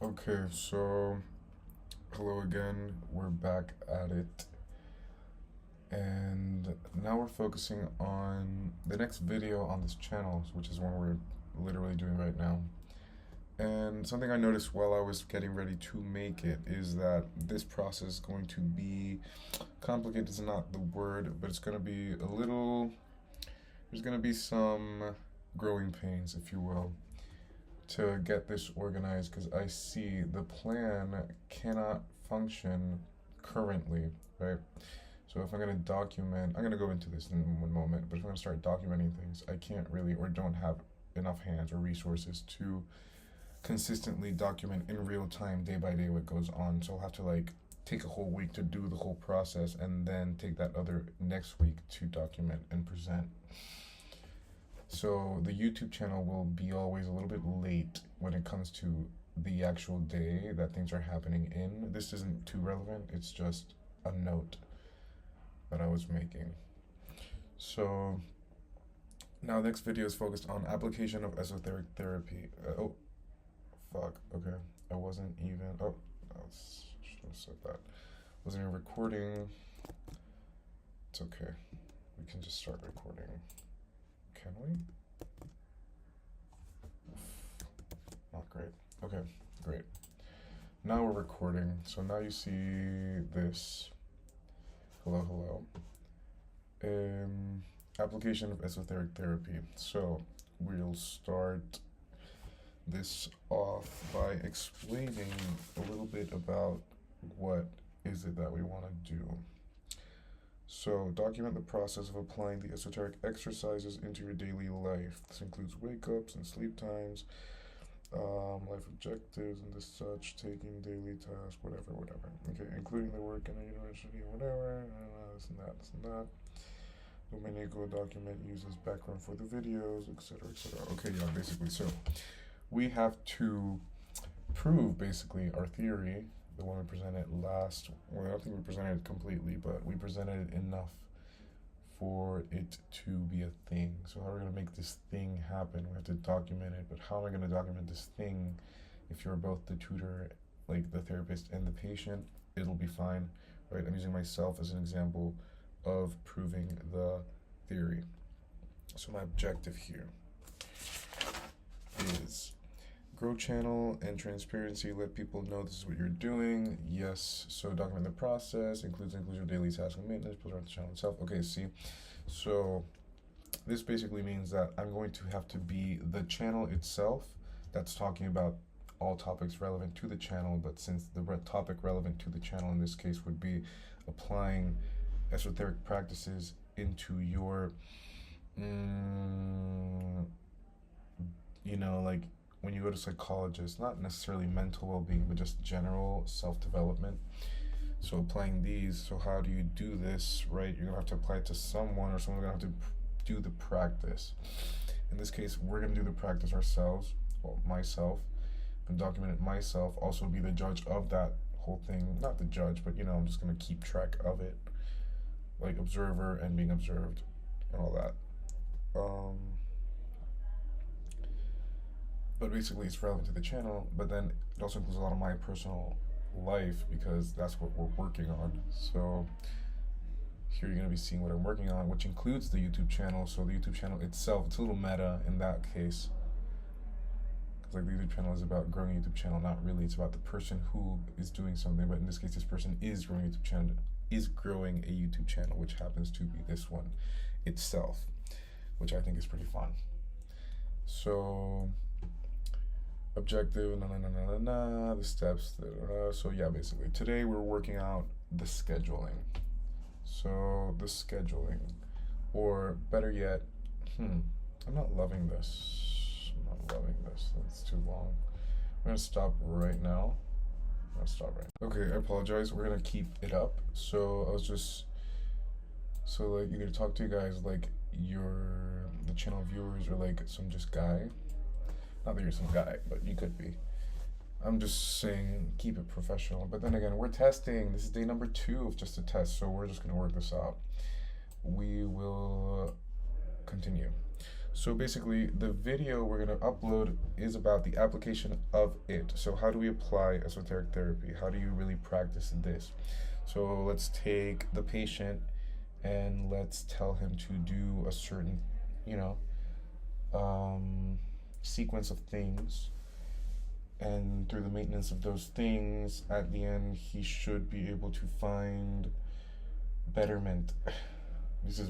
Okay, so hello again. We're back at it. And now we're focusing on the next video on this channel, which is one we're literally doing right now. And something I noticed while I was getting ready to make it is that this process is going to be complicated, is not the word, but it's going to be a little, there's going to be some growing pains, if you will, to get this organized, because I see the plan cannot function currently, right? So if I'm going to document, I'm going to go into this in one moment, but if I'm going to start documenting things, I can't really, or don't have enough hands or resources to consistently document in real time, day by day, what goes on. So I'll have to like take a whole week to do the whole process and then take that other next week to document and present. So the YouTube channel will be always a little bit late when it comes to the actual day that things are happening in. This isn't too relevant, it's just a note that I was making. So now the next video is focused on application of esoteric therapy. Okay. I wasn't even, I should have said that. Wasn't even recording. It's okay. We can just start recording. Can we? Not great. Okay, great. Now we're recording. So now you see this. Hello. Application of esoteric therapy. So we'll start this off by explaining a little bit about what is it that we want to do. So document the process of applying the esoteric exercises into your daily life. This includes wake-ups and sleep times, life objectives and this such, taking daily tasks, whatever. Okay, including the work in a university, whatever, this and that. Dominico document uses background for the videos, etc. Okay, yeah, basically, so we have to prove basically our theory, the one we presented last. Well, I don't think we presented it completely, but we presented it enough for it to be a thing. So how are we going to make this thing happen? We have to document it, but how am I going to document this thing? If you're both the tutor, like the therapist and the patient, it'll be fine, right? I'm using myself as an example of proving the theory. So my objective here is grow channel and transparency, let people know this is what you're doing. Yes, so document the process, includes your daily tasks and maintenance, put around the channel itself. Okay, see, so this basically means that I'm going to have to be the channel itself that's talking about all topics relevant to the channel, but since the topic relevant to the channel in this case would be applying esoteric practices into your, like when you go to psychologists, not necessarily mental well-being, but just general self-development. So applying these, so how do you do this, right? You're gonna have to apply it to someone, or someone's gonna have to do the practice. In this case, we're gonna do the practice ourselves, well, myself, and document it myself, also be the judge of that whole thing. Not the judge, but I'm just gonna keep track of it, like observer and being observed and all that. But basically it's relevant to the channel, but then it also includes a lot of my personal life because that's what we're working on. So here you're going to be seeing what I'm working on, which includes the YouTube channel. So the YouTube channel itself, it's a little meta in that case, because like the YouTube channel is about growing a YouTube channel, not really. It's about the person who is doing something, but in this case this person is growing a YouTube channel, which happens to be this one itself, which I think is pretty fun. So objective, the steps, so yeah, basically today we're working out the scheduling. So the scheduling, or better yet, I'm not loving this. That's too long. I'm gonna stop right now. Okay, I apologize. We're gonna keep it up. So I was just, like, either talk to you guys like you're the channel viewers or like some just guy. Not that you're some guy, but you could be. I'm just saying keep it professional. But then again, we're testing. This is day number 2 of just a test, so we're just gonna work this out. We will continue. So basically, the video we're going to upload is about the application of it. So how do we apply esoteric therapy? How do you really practice this? So let's take the patient and let's tell him to do a certain, you know, sequence of things. And through the maintenance of those things, at the end, he should be able to find betterment. This is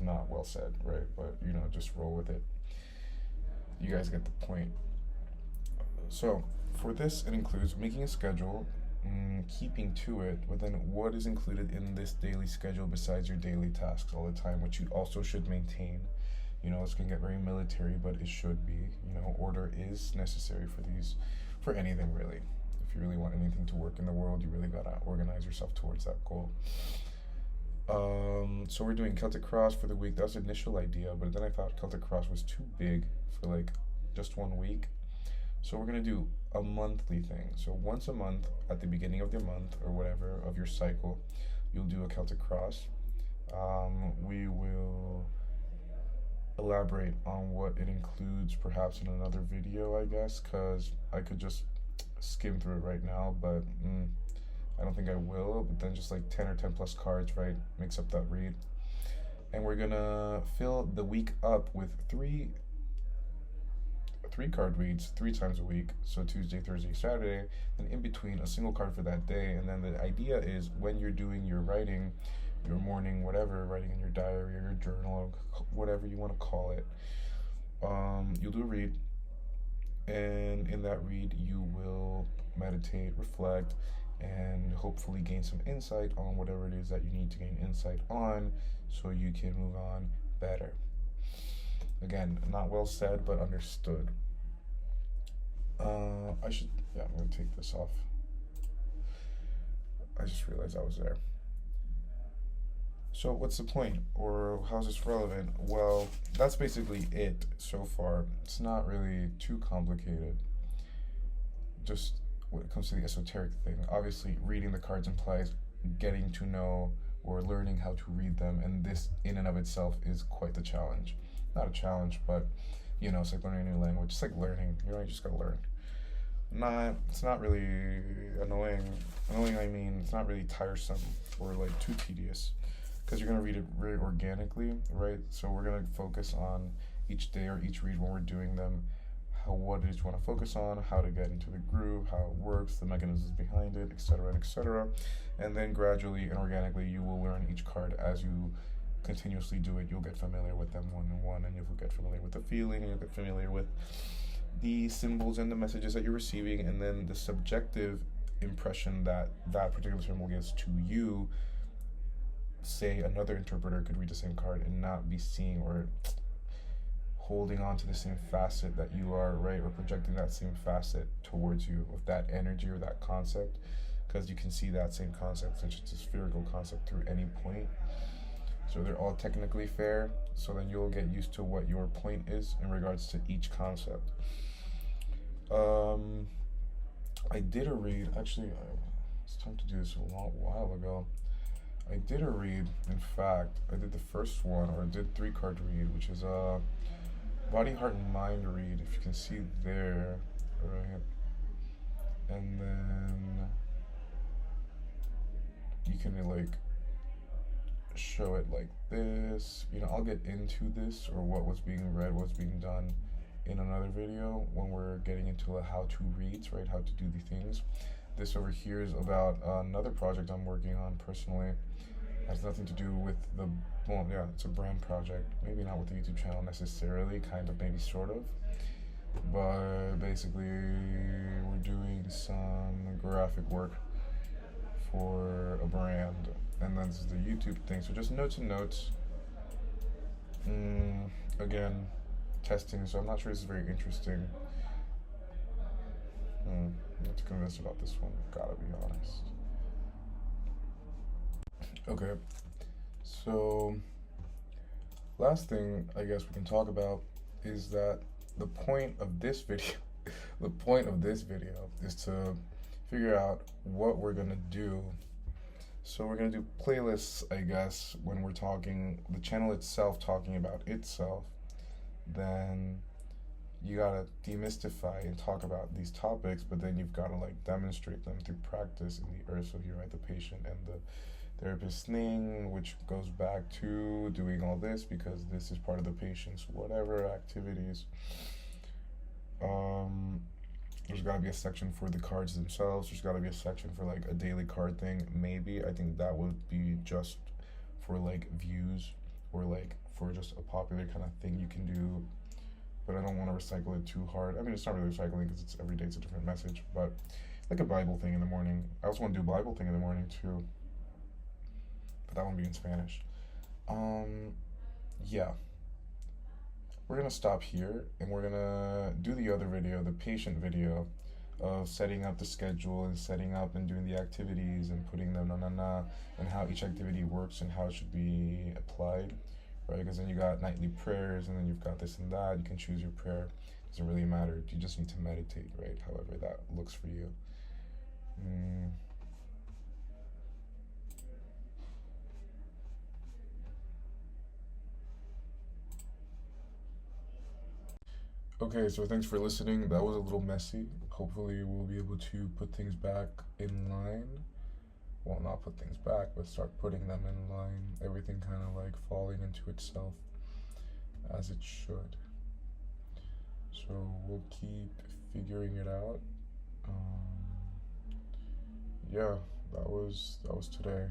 not well said, right? But, just roll with it. You guys get the point. So, for this, it includes making a schedule, keeping to it, but then what is included in this daily schedule besides your daily tasks all the time, which you also should maintain. It's going to get very military, but it should be. Order is necessary for anything, really. If you really want anything to work in the world, you really got to organize yourself towards that goal. So we're doing Celtic Cross for the week. That was the initial idea, but then I thought Celtic Cross was too big for just 1 week. So we're going to do a monthly thing. So once a month, at the beginning of the month or whatever of your cycle, you'll do a Celtic Cross. We will elaborate on what it includes perhaps in another video, I guess, because I could just skim through it right now, but I don't think I will. But then just 10 or 10 plus cards, right, makes up that read. And we're gonna fill the week up with three card reads 3 times a week, so Tuesday, Thursday, Saturday, and in between a single card for that day. And then the idea is when you're doing your writing, your morning, whatever, writing in your diary or your journal, whatever you want to call it, you'll do a read, and in that read you will meditate, reflect, and hopefully gain some insight on whatever it is that you need to gain insight on so you can move on better. Again, not well said, but understood. I'm going to take this off. I just realized I was there. So what's the point, or how's this relevant? Well, that's basically it so far. It's not really too complicated. Just when it comes to the esoteric thing, obviously reading the cards implies getting to know or learning how to read them, and this in and of itself is quite the challenge. Not a challenge, but it's like learning a new language. It's like learning, you just gotta learn. It's not really annoying. Annoying, I mean, it's not really tiresome or too tedious, because you're going to read it very organically, right? So we're going to focus on each day or each read when we're doing them, what it is you want to focus on, how to get into the groove, how it works, the mechanisms behind it, etc., etc. And then gradually and organically, you will learn each card as you continuously do it. You'll get familiar with them one on one, and you'll get familiar with the feeling, and you'll get familiar with the symbols and the messages that you're receiving, and then the subjective impression that particular symbol gives to you. Say another interpreter could read the same card and not be seeing or holding on to the same facet that you are, right? Or projecting that same facet towards you with that energy or that concept, because you can see that same concept, since it's a spherical concept, through any point. So they're all technically fair, so then you'll get used to what your point is in regards to each concept. I did a read, actually, it's time to do this a long while ago. I did a read, in fact, I did the first one, or I did 3 card read, which is a body, heart, and mind read, if you can see there, right? And then you can show it like this. I'll get into this, or what was being read, what's being done in another video when we're getting into the how-to reads, right? How to do the things. This over here is about another project I'm working on personally. It has nothing to do with it's a brand project. Maybe not with the YouTube channel necessarily, kind of, maybe sort of. But basically, we're doing some graphic work for a brand, and then this is the YouTube thing. So just notes and notes. Again, testing, so I'm not sure this is very interesting. I'm not too convinced about this one, gotta be honest. Okay, so last thing I guess we can talk about is that the point of this video is to figure out what we're gonna do So we're gonna do playlists, I guess, when we're talking the channel itself talking about itself. Then you gotta demystify and talk about these topics, but then you've gotta like demonstrate them through practice in the earth. So here, right, the patient and the therapist thing, which goes back to doing all this because this is part of the patient's whatever activities. Um, there's got to be a section for the cards themselves. There's got to be a section for like a daily card thing. Maybe I think that would be just for like views or like for just a popular kind of thing you can do. But I don't want to recycle it too hard. I mean, it's not really recycling because it's every day it's a different message. But like a Bible thing in the morning. I also want to do a Bible thing in the morning too. But that won't be in Spanish. Yeah. We're gonna stop here and we're gonna do the other video, the patient video, of setting up the schedule and setting up and doing the activities and putting them and how each activity works and how it should be applied, right? Because then you got nightly prayers and then you've got this and that. You can choose your prayer. Doesn't really matter. You just need to meditate, right? However that looks for you. Okay, so thanks for listening. That was a little messy. Hopefully, we'll be able to put things back in line. Well, not put things back, but start putting them in line. Everything kind of like falling into itself as it should. So we'll keep figuring it out. Yeah, that was today.